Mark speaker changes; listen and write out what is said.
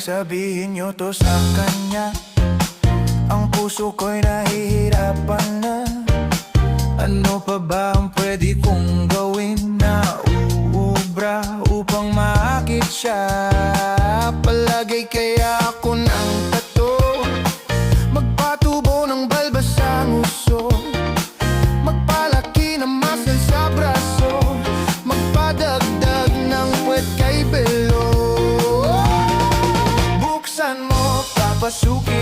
Speaker 1: pwedeng sabihin nyo to sa kanya? Ang puso ko'y nahihirapan na. Ano pa ba ang pwede kong gawin na uubra upang maakit siya? Palagay kaya ako ng tato, magpatubo ng balbas sa nguso, magpalaki ng muscle sa braso, magpadagdag ng puwet kay belo. Buksan mo, papasukin